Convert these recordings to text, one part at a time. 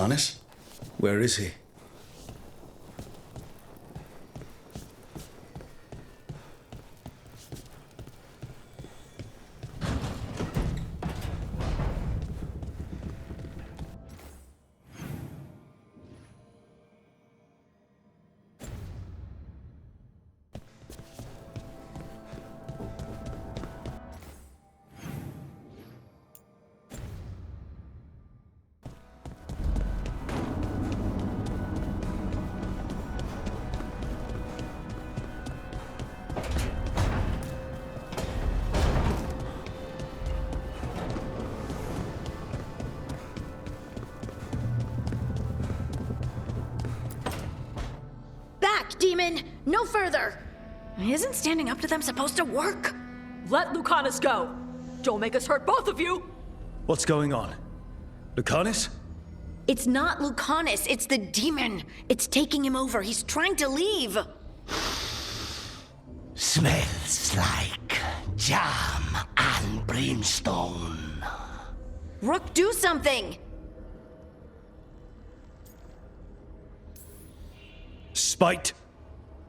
Lucanus? Where is he? Demon! No further! Isn't standing up to them supposed to work? Let Lucanus go! Don't make us hurt both of you! What's going on? Lucanus? It's not Lucanus, it's the demon! It's taking him over, he's trying to leave! Smells like jam and brimstone. Rook, do something! Spite!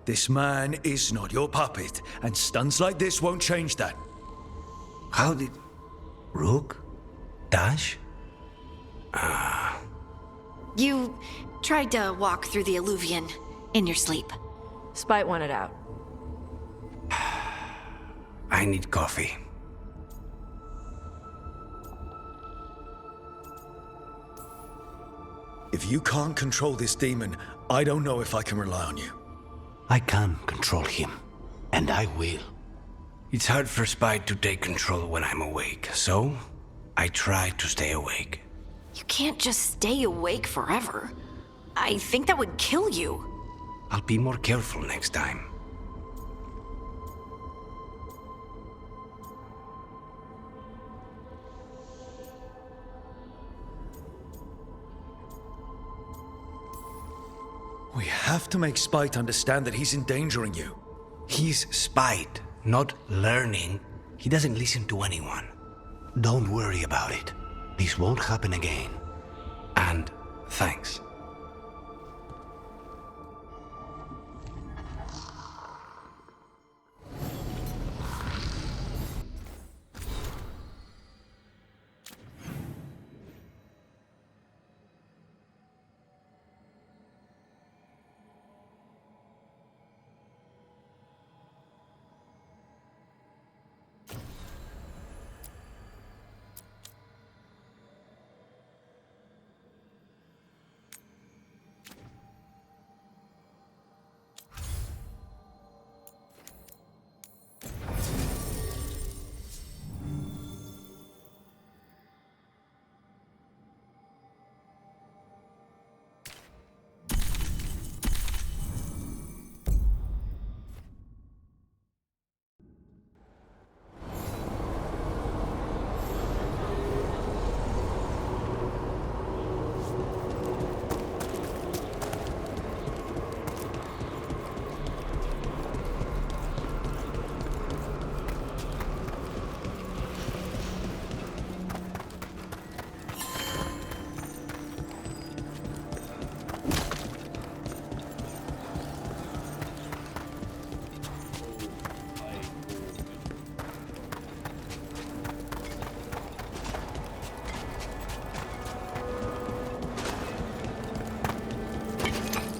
This man is not your puppet, and stunts like this won't change that. How did... Rook? Dash? You tried to walk through the Alluvion in your sleep. Spite wanted out. I need coffee. If you can't control this demon, I don't know if I can rely on you. I can control him, and I will. It's hard for Spite to take control when I'm awake, so I try to stay awake. You can't just stay awake forever. I think that would kill you. I'll be more careful next time. We have to make Spite understand that he's endangering you. He's Spite, not learning. He doesn't listen to anyone. Don't worry about it. This won't happen again. And thanks.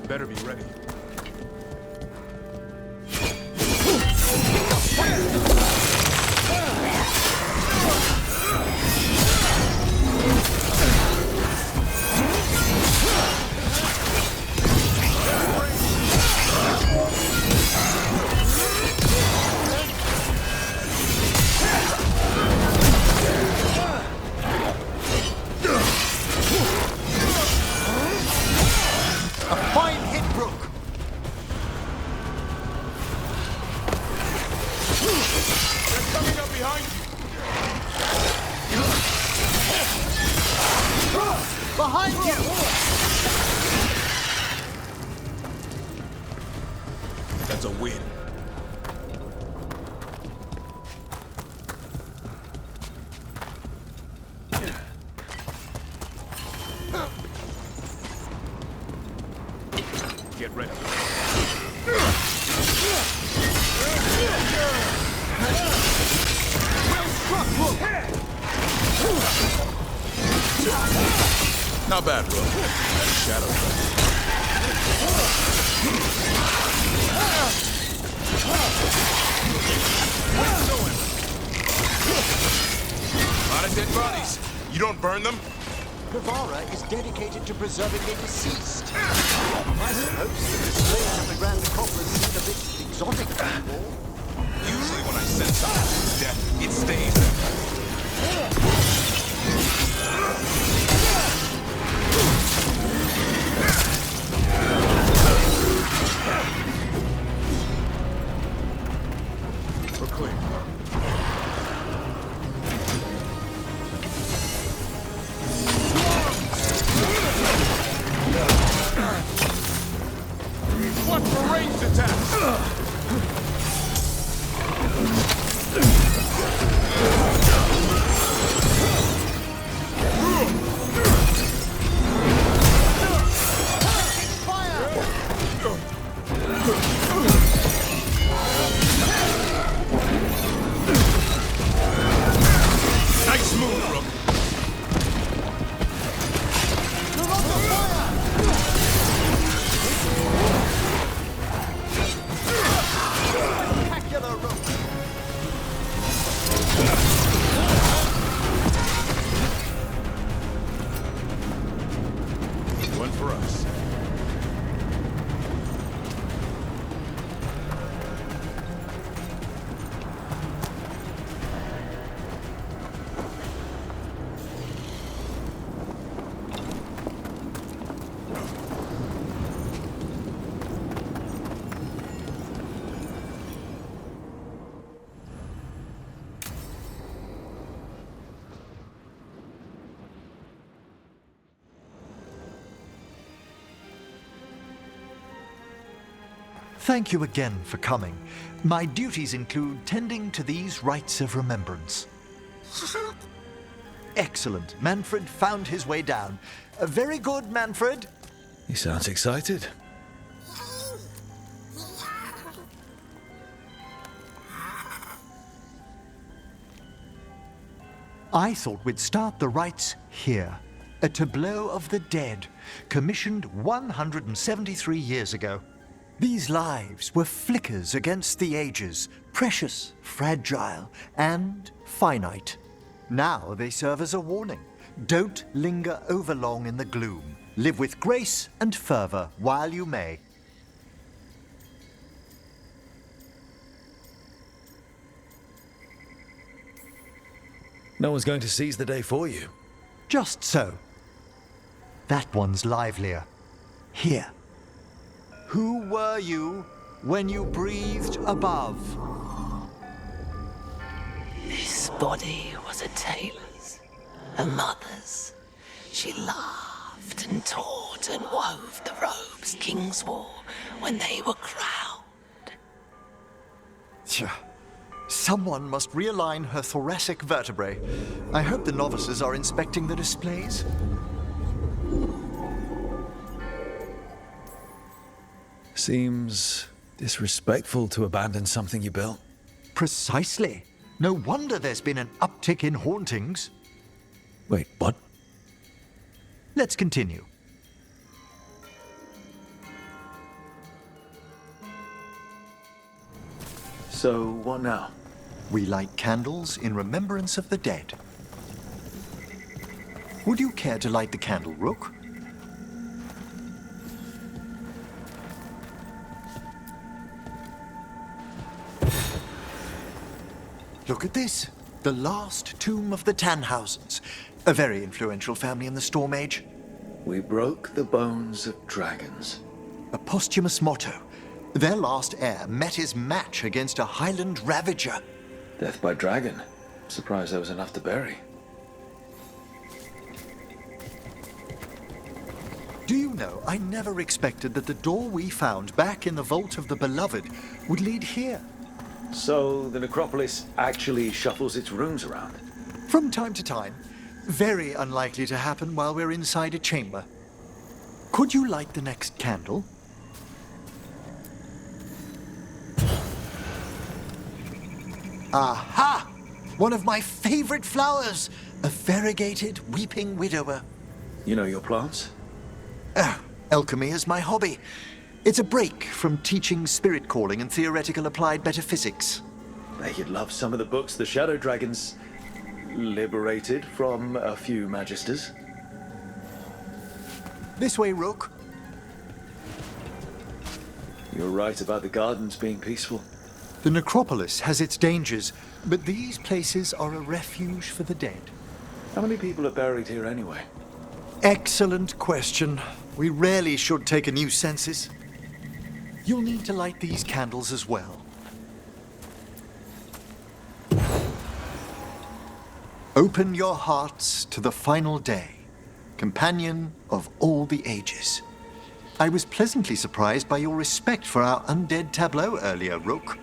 Better be ready. That's a win. Not bad, Rook. That shadow A lot of dead bodies. You don't burn them? Guevara is dedicated to preserving the deceased. I suppose the displays of the Grand Necropolis seem a bit exotic anymore. Usually when I send someone to death, it stays there. We're clear. Watch for ranged attacks! Nice move, Rook. Spectacular Rook. One for us. Thank you again for coming. My duties include tending to these rites of remembrance. Excellent. Manfred found his way down. Very good, Manfred. He sounds excited. I thought we'd start the rites here. A tableau of the dead, commissioned 173 years ago. These lives were flickers against the ages, precious, fragile, and finite. Now they serve as a warning. Don't linger overlong in the gloom. Live with grace and fervor while you may. No one's going to seize the day for you. Just so. That one's livelier. Here. Who were you when you breathed above? This body was a tailor's, a mother's. She laughed and taught and wove the robes kings wore when they were crowned. Tja. Someone must realign her thoracic vertebrae. I hope the novices are inspecting the displays. Seems disrespectful to abandon something you built. Precisely. No wonder there's been an uptick in hauntings. Wait, what? Let's continue. So, what now? We light candles in remembrance of the dead. Would you care to light the candle, Rook? Look at this. The last tomb of the Tannhausens. A very influential family in the Storm Age. We broke the bones of dragons. A posthumous motto. Their last heir met his match against a Highland Ravager. Death by dragon. Surprised there was enough to bury. Do you know, I never expected that the door we found back in the Vault of the Beloved would lead here. So, the necropolis actually shuffles its rooms around? From time to time. Very unlikely to happen while we're inside a chamber. Could you light the next candle? Aha! One of my favorite flowers! A variegated weeping widower. You know your plants? Alchemy is my hobby. It's a break from teaching spirit calling and theoretical applied metaphysics. Bet you'd love some of the books the Shadow Dragons liberated from a few magisters. This way, Rook. You're right about the gardens being peaceful. The necropolis has its dangers, but these places are a refuge for the dead. How many people are buried here anyway? Excellent question. We rarely should take a new census. You'll need to light these candles as well. Open your hearts to the final day, companion of all the ages. I was pleasantly surprised by your respect for our undead tableau earlier, Rook.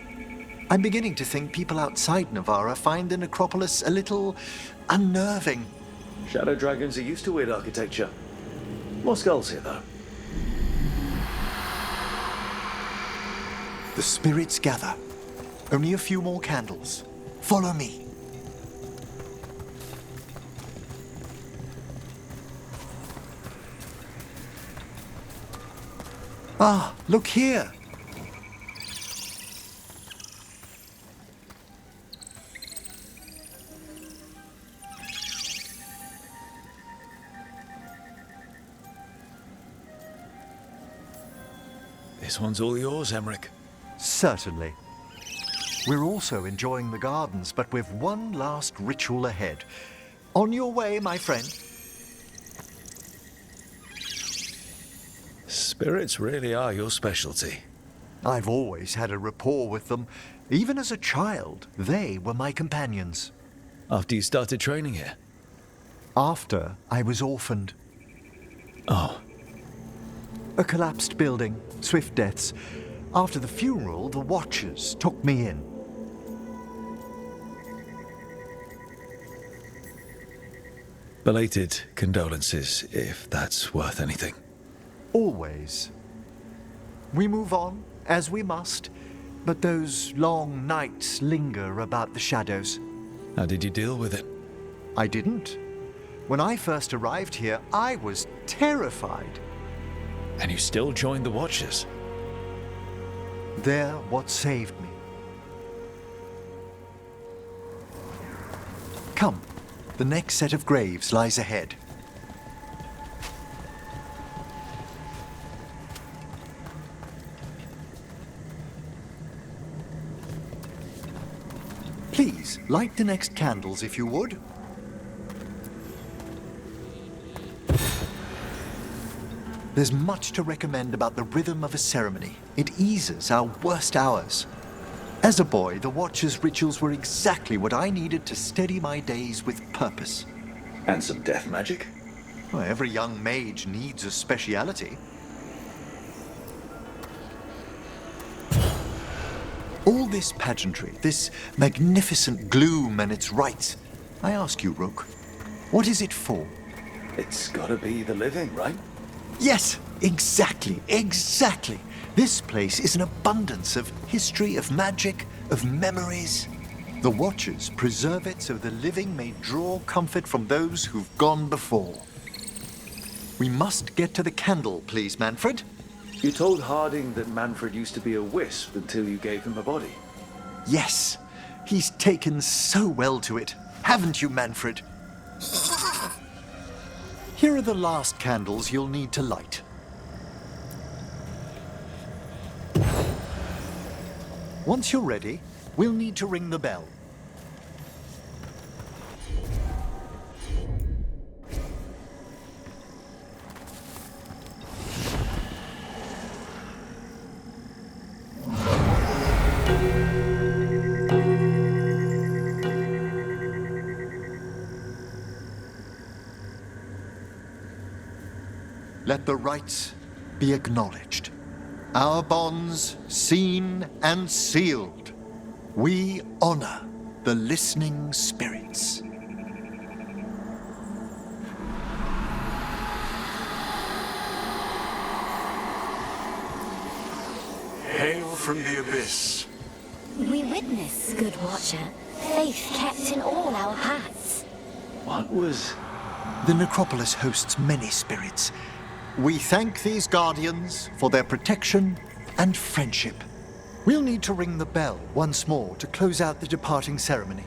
I'm beginning to think people outside Navarra find the necropolis a little unnerving. Shadow Dragons are used to weird architecture. More skulls here, though. The spirits gather. Only a few more candles. Follow me. Ah, look here. This one's all yours, Emmerich. Certainly. We're also enjoying the gardens, but with one last ritual ahead. On your way, my friend. Spirits really are your specialty. I've always had a rapport with them. Even as a child, they were my companions. After you started training here? After I was orphaned. Oh. A collapsed building, swift deaths. After the funeral, the Watchers took me in. Belated condolences, if that's worth anything. Always. We move on, as we must, but those long nights linger about the shadows. How did you deal with it? I didn't. When I first arrived here, I was terrified. And you still joined the Watchers? They're what saved me. Come, the next set of graves lies ahead. Please, light the next candles if you would. There's much to recommend about the rhythm of a ceremony. It eases our worst hours. As a boy, the Watcher's rituals were exactly what I needed to steady my days with purpose. And some death magic? Well, every young mage needs a speciality. All this pageantry, this magnificent gloom and its rites. I ask you, Rook, what is it for? It's gotta be the living, right? Yes, exactly. This place is an abundance of history, of magic, of memories. The Watchers preserve it so the living may draw comfort from those who've gone before. We must get to the candle, please, Manfred. You told Harding that Manfred used to be a wisp until you gave him a body. Yes, he's taken so well to it. Haven't you, Manfred? Here are the last candles you'll need to light. Once you're ready, we'll need to ring the bell. Let the rites be acknowledged. Our bonds seen and sealed. We honor the listening spirits. Hail from the abyss. We witness, good Watcher, faith kept in all our paths. What was The necropolis hosts many spirits. We thank these guardians for their protection and friendship. We'll need to ring the bell once more to close out the departing ceremony.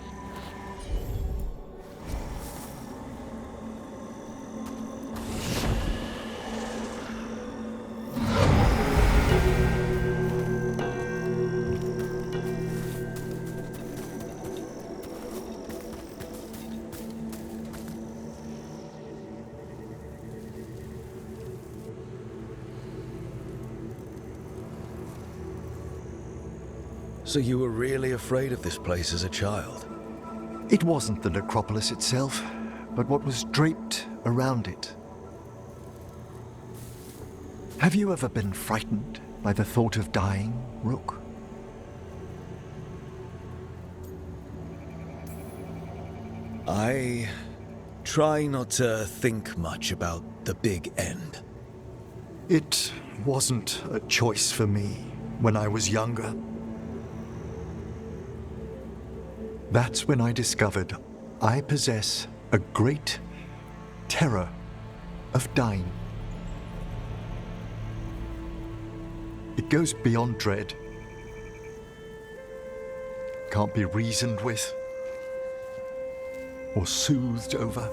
So you were really afraid of this place as a child? It wasn't the necropolis itself, but what was draped around it. Have you ever been frightened by the thought of dying, Rook? I try not to think much about the big end. It wasn't a choice for me when I was younger. That's when I discovered I possess a great terror of dying. It goes beyond dread. Can't be reasoned with or soothed over.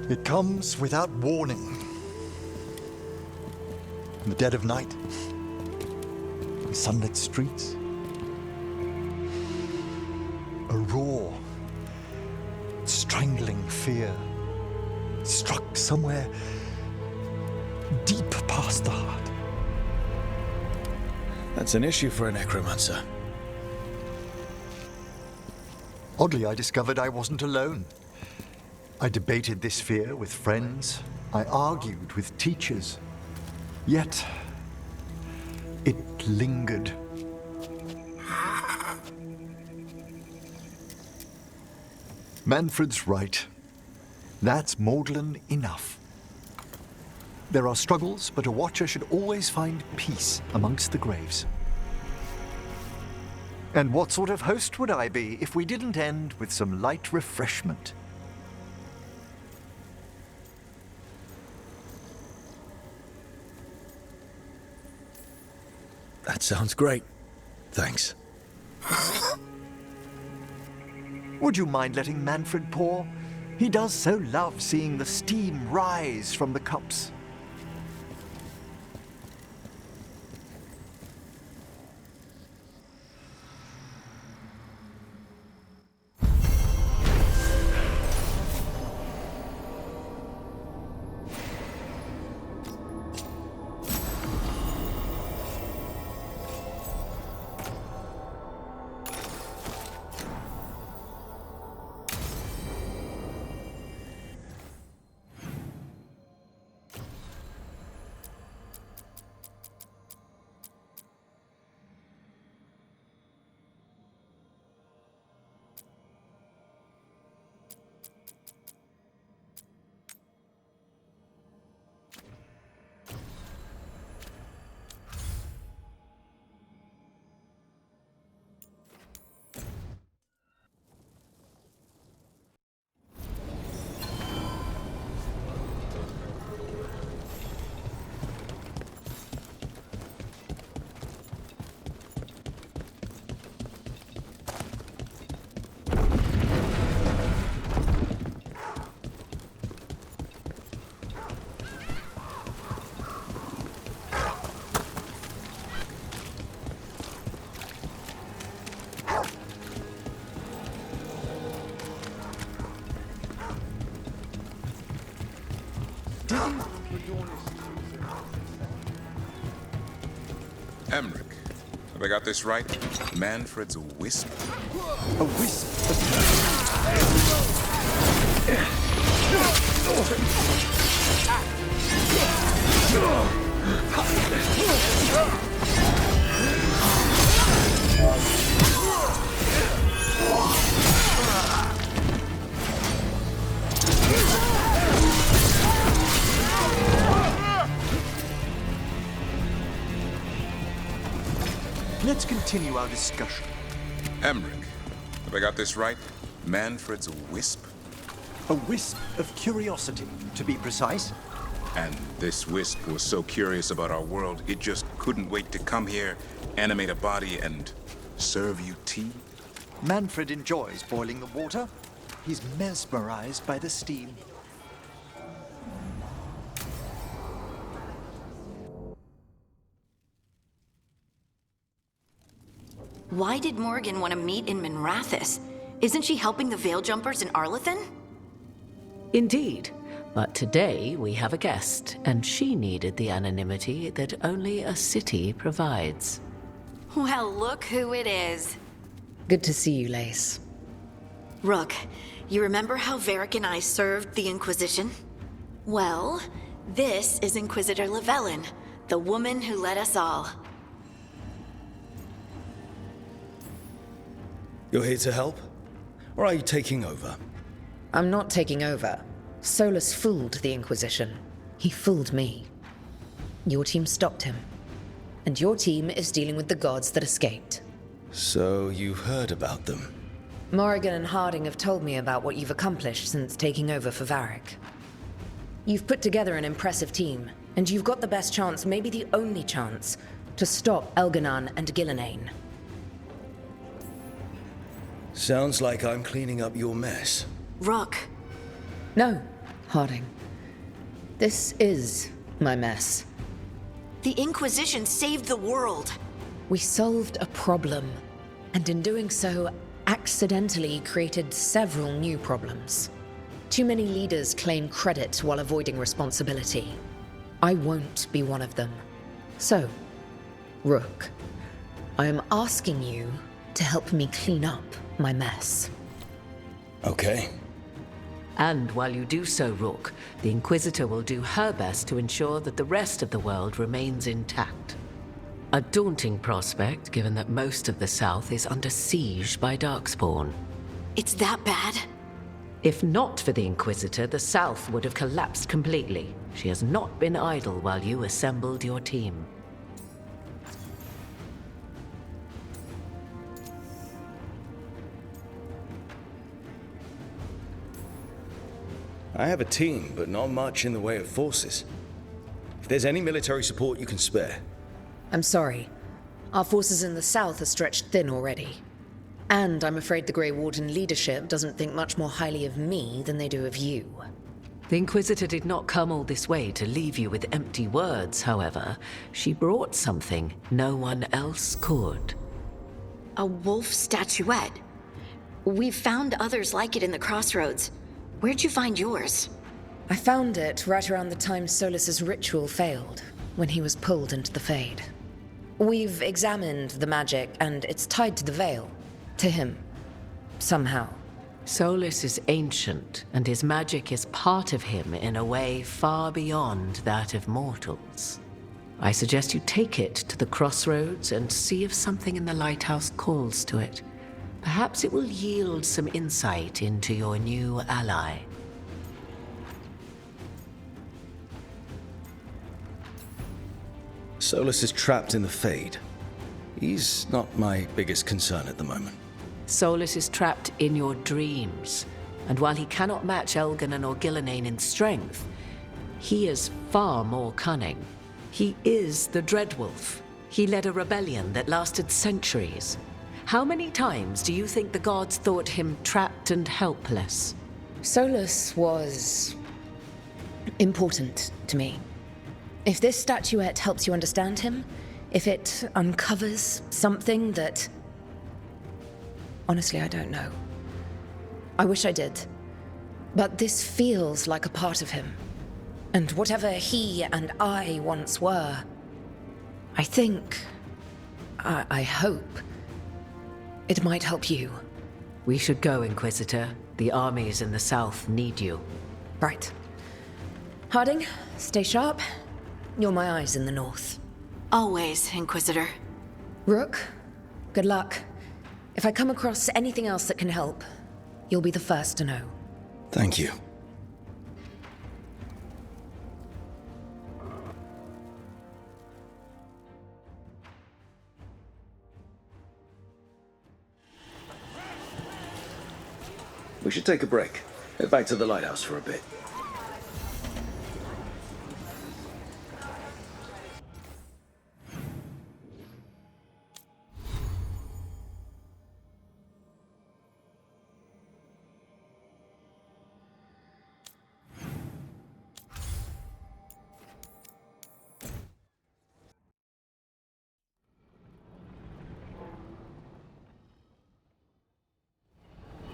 It comes without warning. In the dead of night, in sunlit streets, a raw, strangling fear struck somewhere deep past the heart. That's an issue for a necromancer. Oddly, I discovered I wasn't alone. I debated this fear with friends. I argued with teachers. Yet, it lingered. Manfred's right. That's maudlin enough. There are struggles, but a watcher should always find peace amongst the graves. And what sort of host would I be if we didn't end with some light refreshment? That sounds great. Thanks. Would you mind letting Manfred pour? He does so love seeing the steam rise from the cups. Emmerich, have I got this right? Manfred's a wisp? A wisp of Let's continue our discussion. Emmerich, Have I got this right? Manfred's a wisp? A wisp of curiosity, to be precise. And this wisp was so curious about our world, it just couldn't wait to come here, animate a body, and serve you tea? Manfred enjoys boiling the water. He's mesmerized by the steam. Why did Morgan want to meet in Minrathous? Isn't she helping the Veil Jumpers in Arlethan? Indeed. But today we have a guest, and she needed the anonymity that only a city provides. Well, look who it is. Good to see you, Lace. Rook, you remember how Varric and I served the Inquisition? Well, this is Inquisitor Llewellyn, the woman who led us all. You're here to help? Or are you taking over? I'm not taking over. Solus fooled the Inquisition. He fooled me. Your team stopped him. And your team is dealing with the gods that escaped. So you've heard about them? Morrigan and Harding have told me about what you've accomplished since taking over for Varric. You've put together an impressive team, and you've got the best chance, maybe the only chance, to stop Elganon and Gillenane. Sounds like I'm cleaning up your mess. Rook. No, Harding. This is my mess. The Inquisition saved the world. We solved a problem, and in doing so, accidentally created several new problems. Too many leaders claim credit while avoiding responsibility. I won't be one of them. So, Rook, I am asking you to help me clean up my mess. Okay. And while you do so, Rook, the Inquisitor will do her best to ensure that the rest of the world remains intact. A daunting prospect, given that most of the South is under siege by Darkspawn. It's that bad? If not for the Inquisitor, the South would have collapsed completely. She has not been idle while you assembled your team. I have a team, but not much in the way of forces. If there's any military support you can spare. I'm sorry. Our forces in the south are stretched thin already. And I'm afraid the Grey Warden leadership doesn't think much more highly of me than they do of you. The Inquisitor did not come all this way to leave you with empty words, however. She brought something no one else could. A wolf statuette. We've found others like it in the crossroads. Where'd you find yours? I found it right around the time Solus's ritual failed, when he was pulled into the Fade. We've examined the magic, and it's tied to the Veil. To him. Somehow. Solus is ancient, and his magic is part of him in a way far beyond that of mortals. I suggest you take it to the crossroads and see if something in the lighthouse calls to it. Perhaps it will yield some insight into your new ally. Solus is trapped in the Fade. He's not my biggest concern at the moment. Solus is trapped in your dreams, and while he cannot match Elganon or Gillenane in strength, he is far more cunning. He is the Dreadwolf. He led a rebellion that lasted centuries. How many times do you think the gods thought him trapped and helpless? Solus was important to me. If this statuette helps you understand him, if it uncovers something that... Honestly, I don't know. I wish I did. But this feels like a part of him. And whatever he and I once were, I think... I hope... it might help you. We should go, Inquisitor. The armies in the south need you. Right. Harding, stay sharp. You're my eyes in the north. Always, Inquisitor. Rook, good luck. If I come across anything else that can help, you'll be the first to know. Thank you. We should take a break. Head back to the lighthouse for a bit.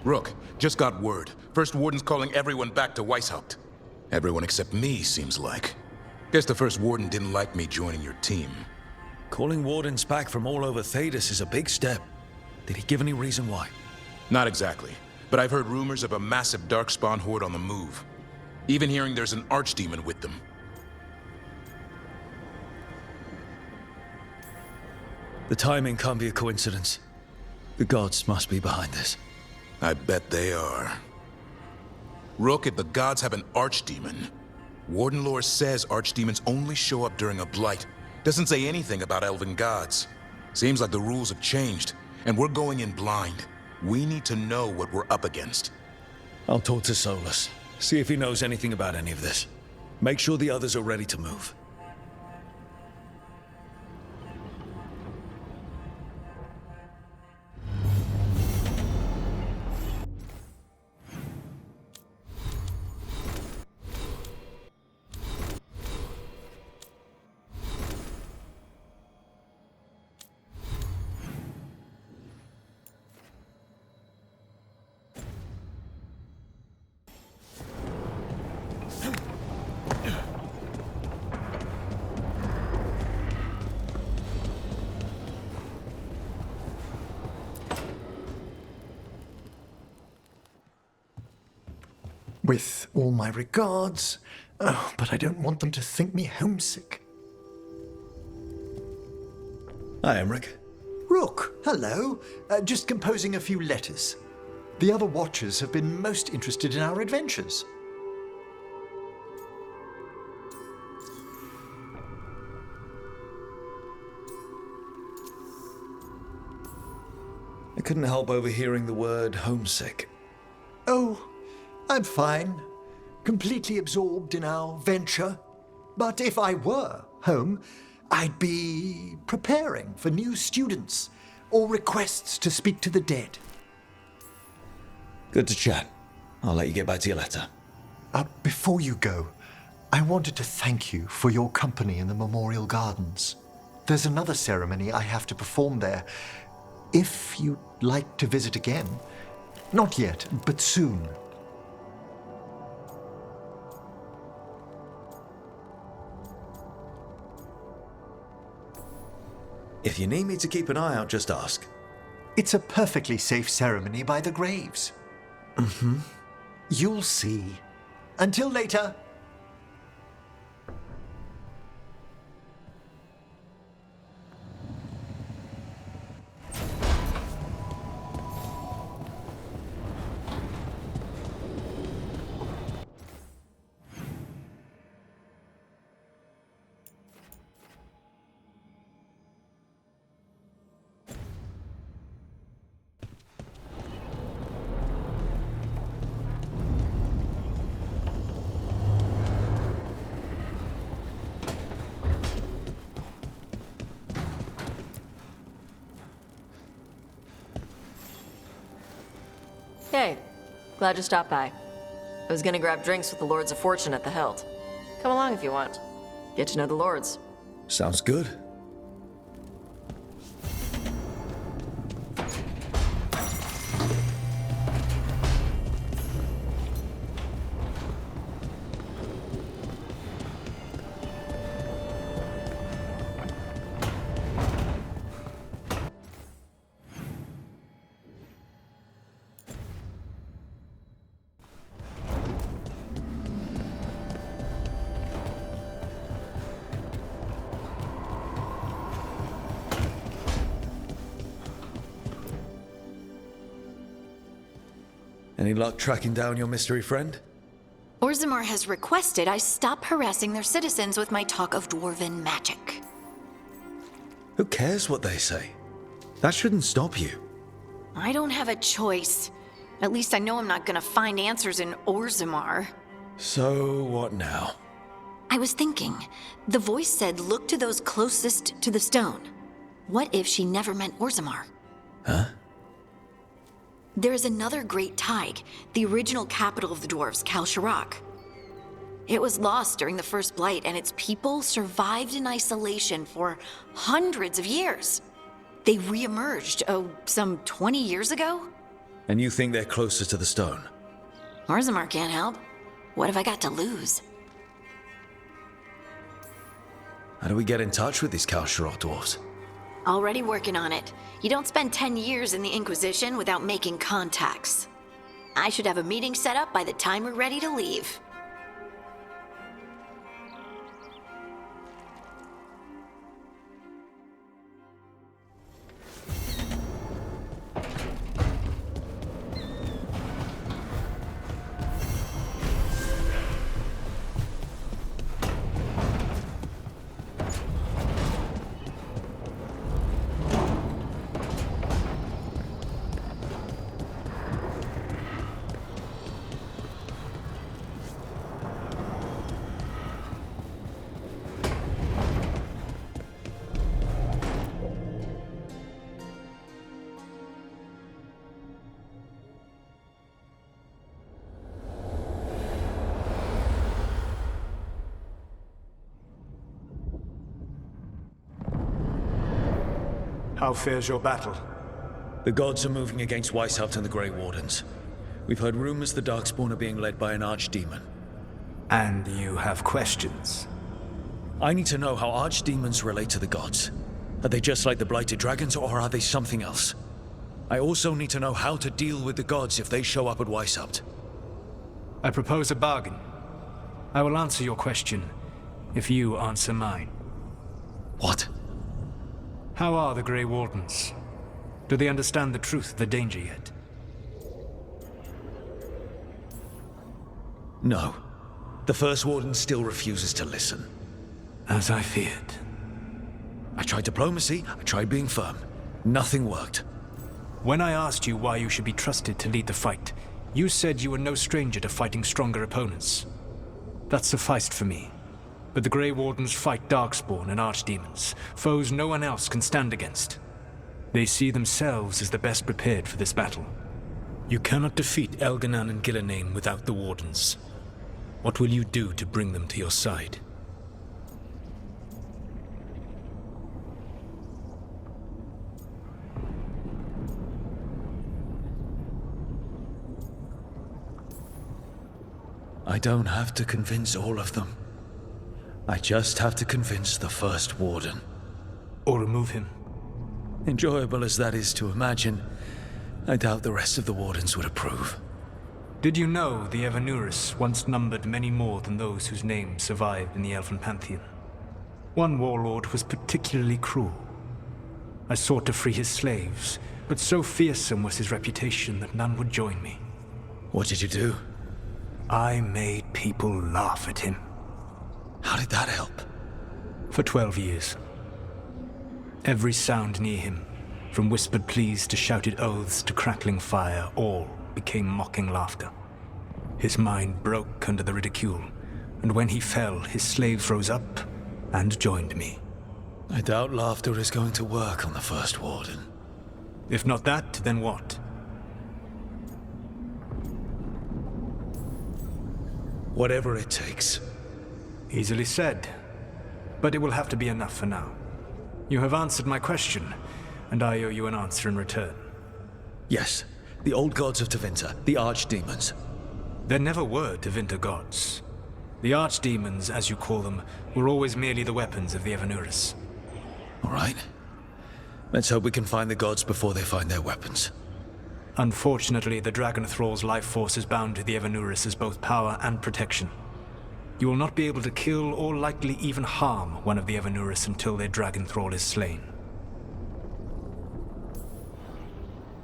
Rook, just got word. First Warden's calling everyone back to Weishaupt. Everyone except me, seems like. Guess the First Warden didn't like me joining your team. Calling wardens back from all over Thedas is a big step. Did he give any reason why? Not exactly, but I've heard rumors of a massive darkspawn horde on the move. Even hearing there's an archdemon with them. The timing can't be a coincidence. The gods must be behind this. I bet they are. Rook, if the gods have an archdemon, Warden lore says archdemons only show up during a blight. Doesn't say anything about elven gods. Seems like the rules have changed, and we're going in blind. We need to know what we're up against. I'll talk to Solus, see if he knows anything about any of this. Make sure the others are ready to move. With all my regards. Oh, but I don't want them to think me homesick. Hi, Emmerich. Rook, hello. Just composing a few letters. The other Watchers have been most interested in our adventures. I couldn't help overhearing the word homesick. Oh, I'm fine. Completely absorbed in our venture. But if I were home, I'd be preparing for new students or requests to speak to the dead. Good to chat. I'll let you get back to your letter. Before you go, I wanted to thank you for your company in the Memorial Gardens. There's another ceremony I have to perform there. If you'd like to visit again. Not yet, but soon. If you need me to keep an eye out, just ask. It's a perfectly safe ceremony by the graves. Mm-hmm. You'll see. Until later. Hey, glad you stopped by. I was gonna grab drinks with the Lords of Fortune at the Hilt. Come along if you want. Get to know the Lords. Sounds good. Any luck tracking down your mystery friend? Orzammar has requested I stop harassing their citizens with my talk of dwarven magic. Who cares what they say? That shouldn't stop you. I don't have a choice. At least I know I'm not gonna find answers in Orzammar. So, what now? I was thinking, the voice said look to those closest to the stone. What if she never meant Orzammar? Huh? There is another great Tig, the original capital of the dwarves, Kalsharak. It was lost during the First Blight, and its people survived in isolation for hundreds of years. They re-emerged, some 20 years ago? And you think they're closer to the stone? Orzammar can't help. What have I got to lose? How do we get in touch with these Kalsharak dwarves? Already working on it. You don't spend 10 years in the Inquisition without making contacts. I should have a meeting set up by the time we're ready to leave. How fares your battle? The gods are moving against Weishaupt and the Grey Wardens. We've heard rumors the Darkspawn are being led by an archdemon. And you have questions? I need to know how archdemons relate to the gods. Are they just like the blighted dragons, or are they something else? I also need to know how to deal with the gods if they show up at Weishaupt. I propose a bargain. I will answer your question if you answer mine. What? How are the Grey Wardens? Do they understand the truth of the danger yet? No. The First Warden still refuses to listen. As I feared. I tried diplomacy, I tried being firm. Nothing worked. When I asked you why you should be trusted to lead the fight, you said you were no stranger to fighting stronger opponents. That sufficed for me. But the Grey Wardens fight Darkspawn and Archdemons, foes no one else can stand against. They see themselves as the best prepared for this battle. You cannot defeat Elganan and Gillenane without the Wardens. What will you do to bring them to your side? I don't have to convince all of them. I just have to convince the First Warden. Or remove him. Enjoyable as that is to imagine, I doubt the rest of the Wardens would approve. Did you know the Evanurus once numbered many more than those whose names survived in the Elven Pantheon? One warlord was particularly cruel. I sought to free his slaves, but so fearsome was his reputation that none would join me. What did you do? I made people laugh at him. How did that help? For 12 years. Every sound near him, from whispered pleas to shouted oaths to crackling fire, all became mocking laughter. His mind broke under the ridicule, and when he fell, his slaves rose up and joined me. I doubt laughter is going to work on the First Warden. If not that, then what? Whatever it takes. Easily said, but it will have to be enough for now. You have answered my question, and I owe you an answer in return. Yes, the old gods of Tevinter, the archdemons. There never were Tevinter gods. The archdemons, as you call them, were always merely the weapons of the Evanurus. All right. Let's hope we can find the gods before they find their weapons. Unfortunately, the Dragon Thrall's life force is bound to the Evanurus as both power and protection. You will not be able to kill or likely even harm one of the Evanurus until their Dragon Thrall is slain.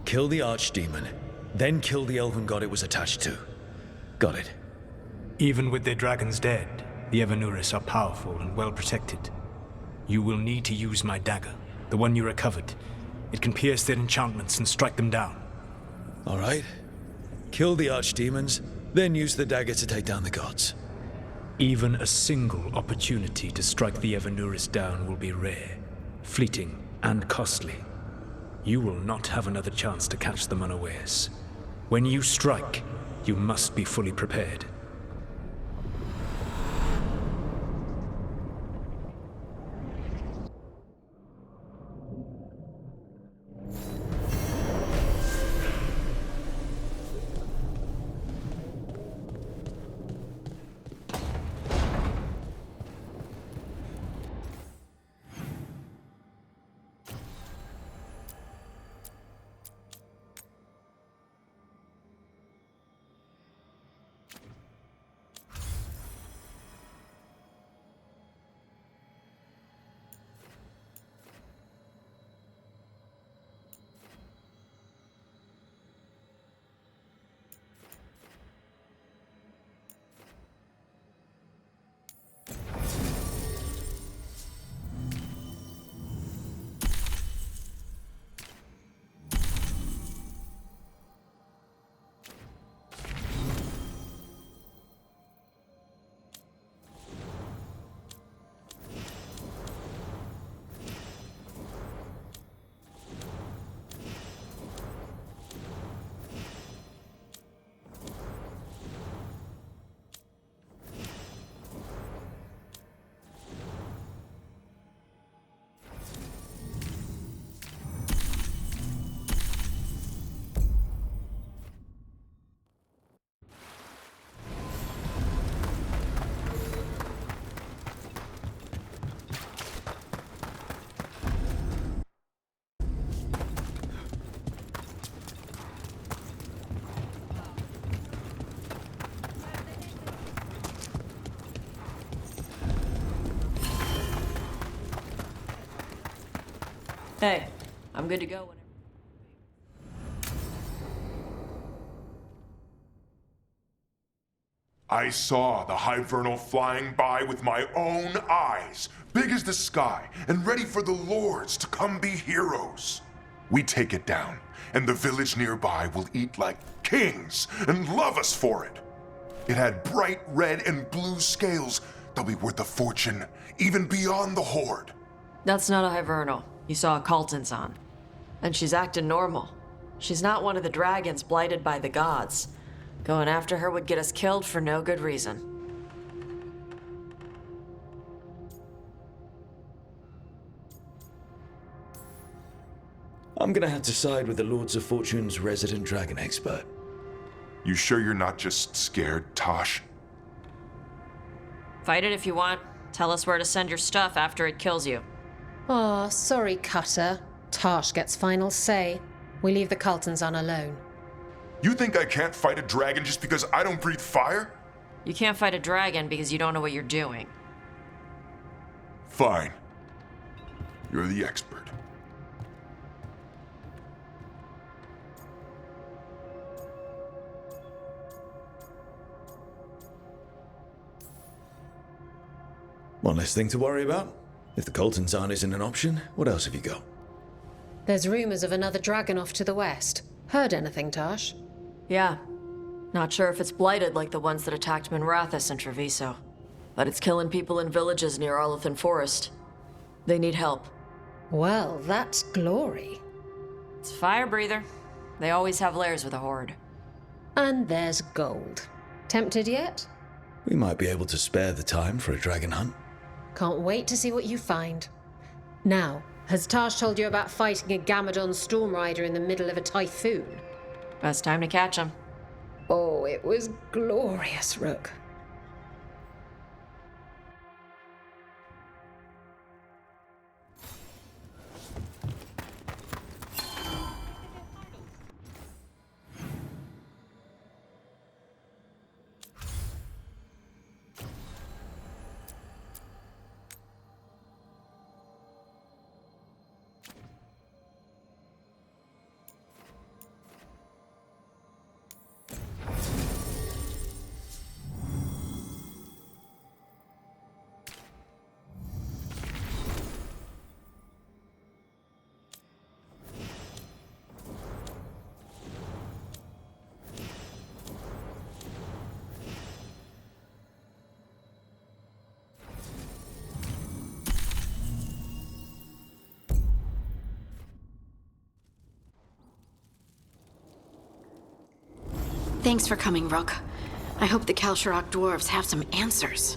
Kill the archdemon, then kill the elven god it was attached to. Got it. Even with their dragons dead, the Evanurus are powerful and well protected. You will need to use my dagger, the one you recovered. It can pierce their enchantments and strike them down. All right. kill the archdemons, then use the dagger to take down the gods. Even a single opportunity to strike the Evanuris down will be rare, fleeting, and costly. You will not have another chance to catch them unawares. When you strike, you must be fully prepared. Hey, I'm good to go whenever. I saw the Hivernal flying by with my own eyes, big as the sky, and ready for the lords to come be heroes. We take it down, and the village nearby will eat like kings and love us for it. It had bright red and blue scales. They'll be worth a fortune, even beyond the Horde. That's not a Hivernal. You saw a Kaltanzan. And she's acting normal. She's not one of the dragons blighted by the gods. Going after her would get us killed for no good reason. I'm gonna have to side with the Lords of Fortune's resident dragon expert. You sure you're not just scared, Tosh? Fight it if you want. Tell us where to send your stuff after it kills you. Aw, sorry, Cutter. Tarsh gets final say. We leave the Kaltanzan alone. You think I can't fight a dragon just because I don't breathe fire? You can't fight a dragon because you don't know what you're doing. Fine. You're the expert. One less thing to worry about. If the Kaltanzan isn't an option, what else have you got? There's rumors of another dragon off to the west. Heard anything, Tarsh? Yeah. Not sure if it's blighted like the ones that attacked Minrathous and Treviso. But it's killing people in villages near Arlethan Forest. They need help. Well, that's glory. It's a fire breather. They always have lairs with a horde. And there's gold. Tempted yet? We might be able to spare the time for a dragon hunt. Can't wait to see what you find. Now, has Tarsh told you about fighting a Gamadon storm rider in the middle of a typhoon? Best time to catch him. Oh, it was glorious, Rook. Thanks for coming, Rook. I hope the Kalsharok dwarves have some answers.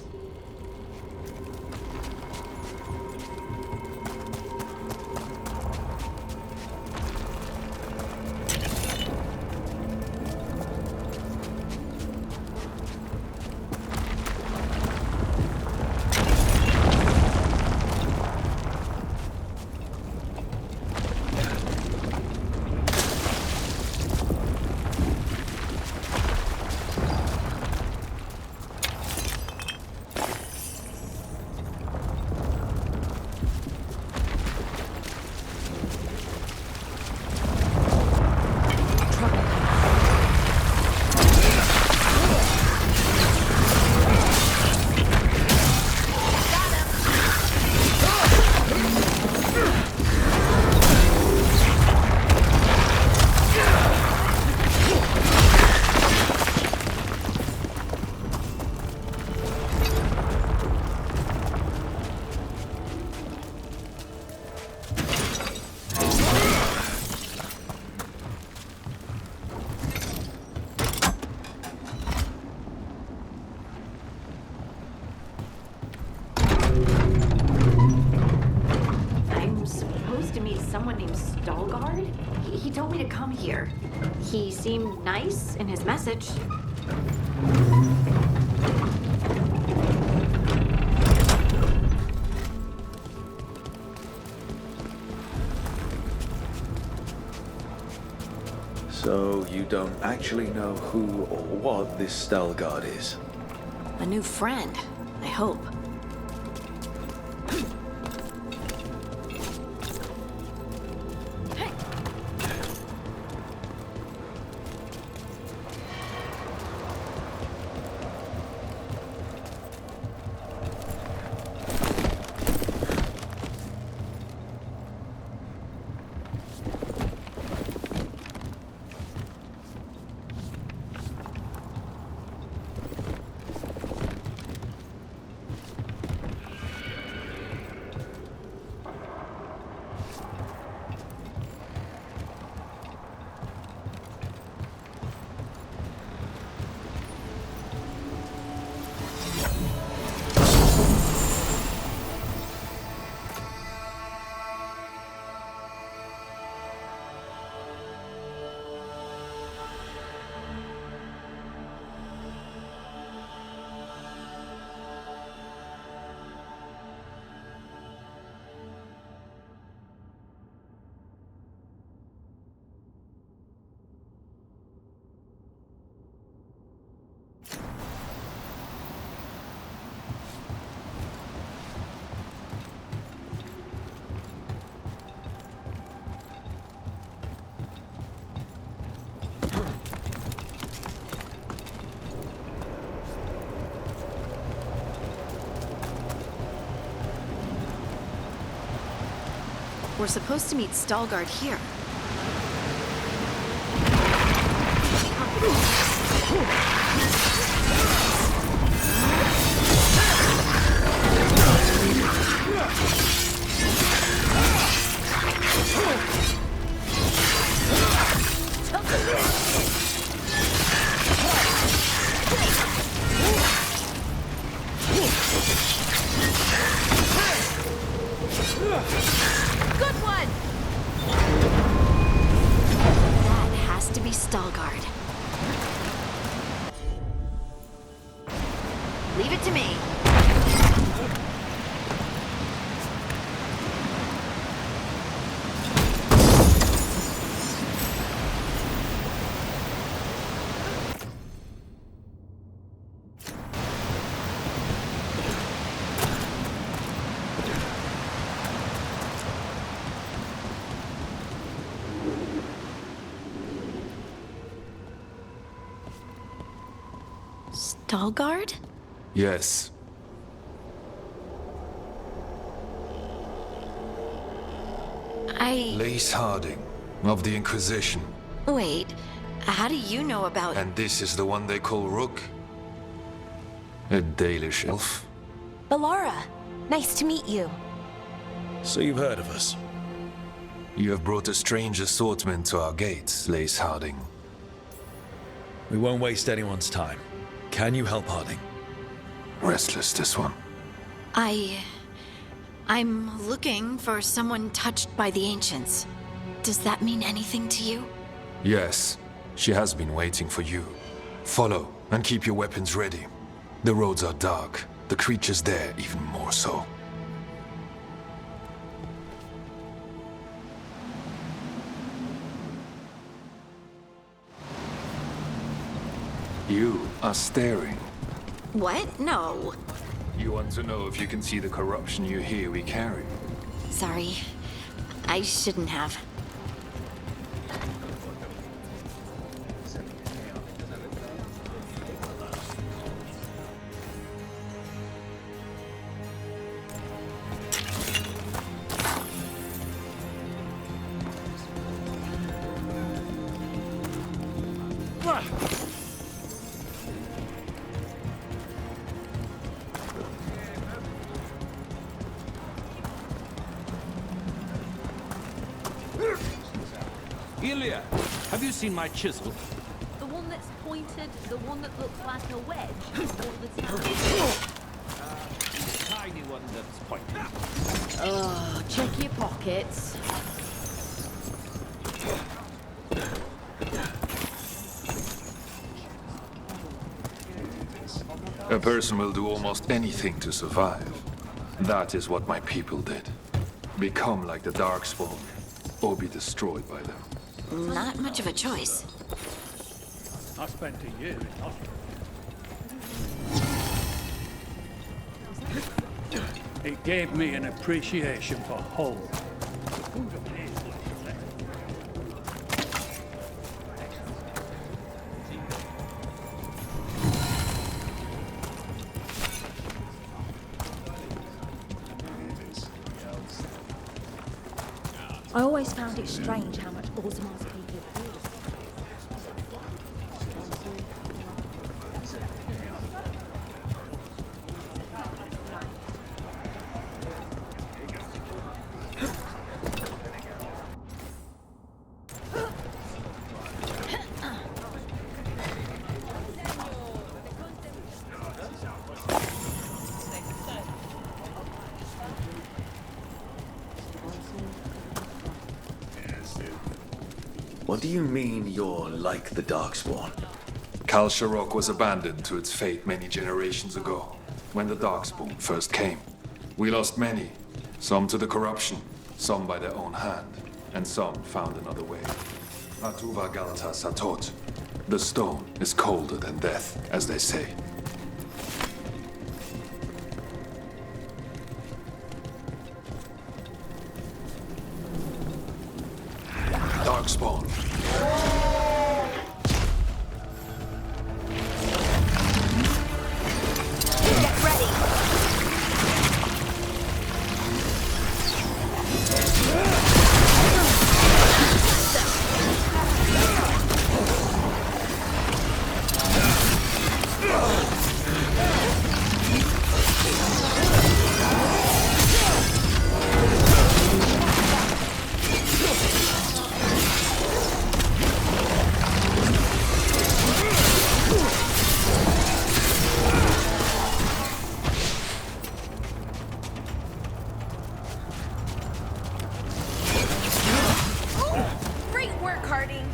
Someone named Veilguard? He told me to come here. He seemed nice in his message. So you don't actually know who or what this Veilguard is? A new friend, I hope. We're supposed to meet Veilguard here. Good one! That has to be Veilguard. Leave it to me. Veilguard? Yes. Lace Harding, of the Inquisition. Wait, how do you know about... And this is the one they call Rook? A Dalish elf? Balara, nice to meet you. So you've heard of us? You have brought a strange assortment to our gates, Lace Harding. We won't waste anyone's time. Can you help Harding? Restless, this one. I'm looking for someone touched by the Ancients. Does that mean anything to you? Yes, she has been waiting for you. Follow, and keep your weapons ready. The roads are dark, the creatures there even more so. You are staring. What? No. You want to know if you can see the corruption you hear we carry? Sorry. I shouldn't have. Ilya, have you seen my chisel? The one that's pointed, the one that looks like a wedge all the time. Tiny one that's pointed. Oh, check your pockets. A person will do almost anything to survive. That is what my people did. Become like the Darkspawn, or be destroyed by them. Not much of a choice. I spent a year in hospital. It gave me an appreciation for home. I always found it strange how much Orzamar's people appeared. What do you mean you're like the Darkspawn? Kalsharok was abandoned to its fate many generations ago, when the Darkspawn first came. We lost many, some to the corruption, some by their own hand, and some found another way. Atuva Galata Satot. The stone is colder than death, as they say. Darkspawn. Get ready. Great work, Harding.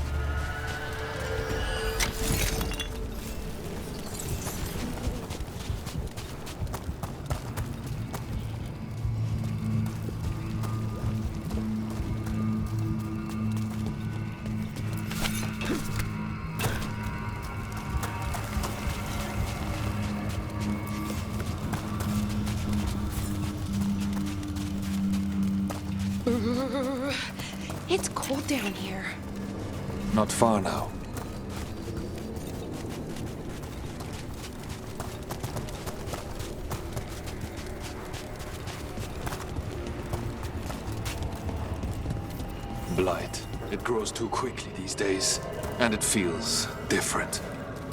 It's cold down here. Not far now. Blight. It grows too quickly these days, and it feels different.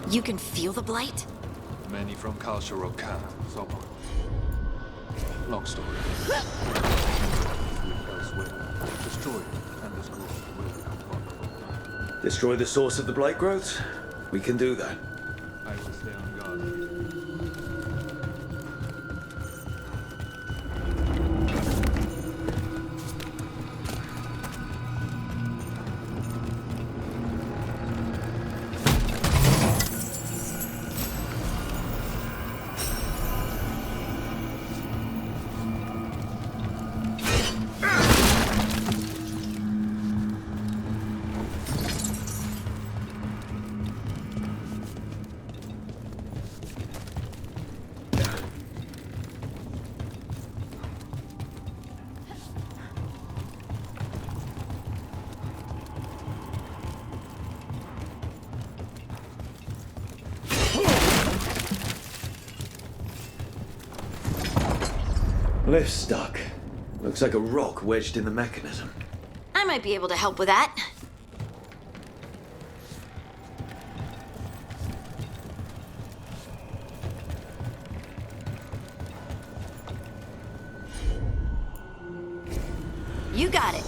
You can feel the blight? Many from Kalsharok can, some. Long story. Elsewhere, destroy it, and this growth will become vulnerable. Destroy the source of the blight growth? We can do that. I will stay on guard. Lift's stuck. Looks like a rock wedged in the mechanism. I might be able to help with that. You got it.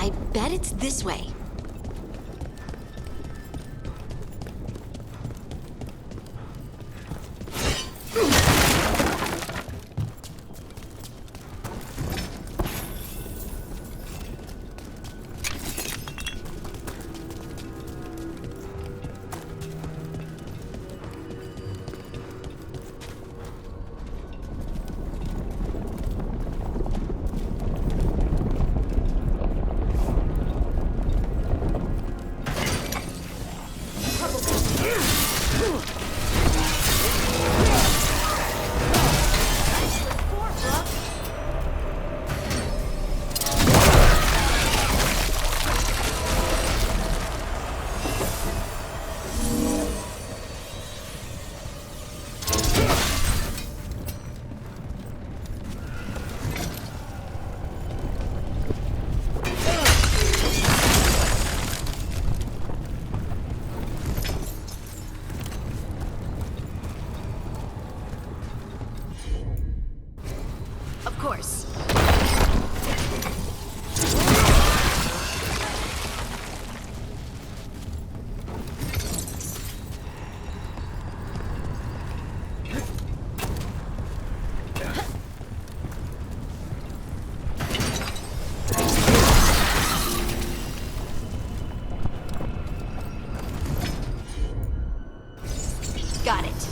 I bet it's this way. Of course. Got it.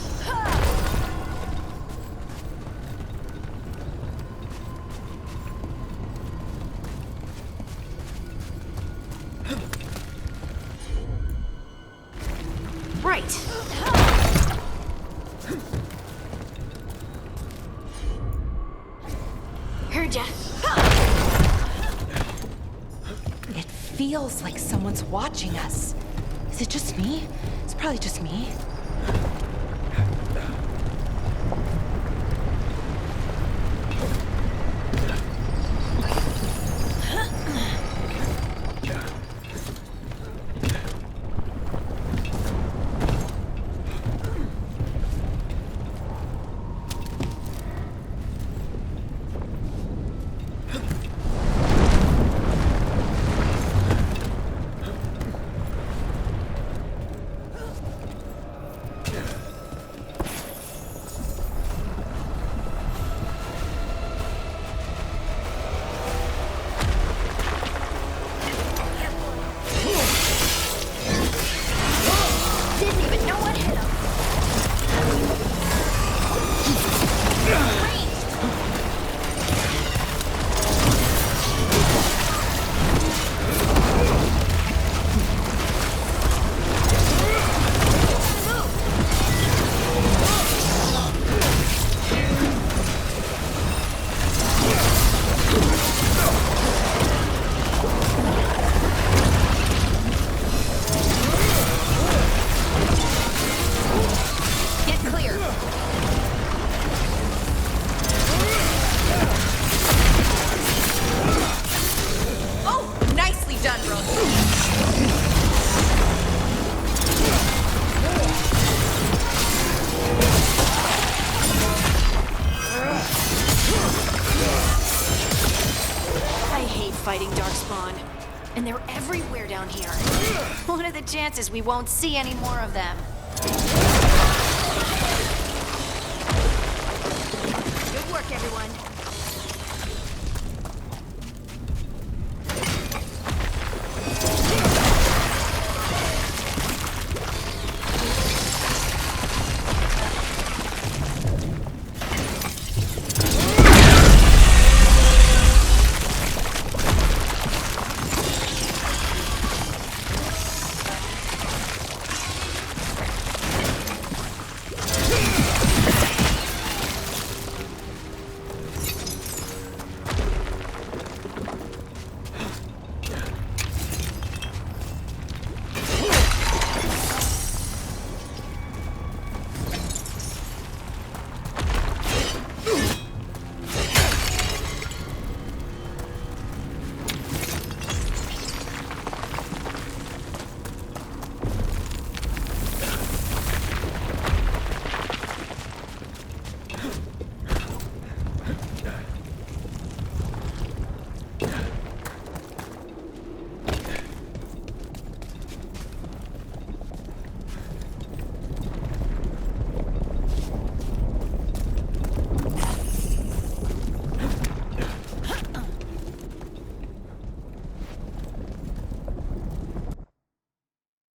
Right. Heard ya. It feels like someone's watching us. Is it just me? It's probably just me. everywhere down here. What are the chances we won't see any more of them? Good work, everyone.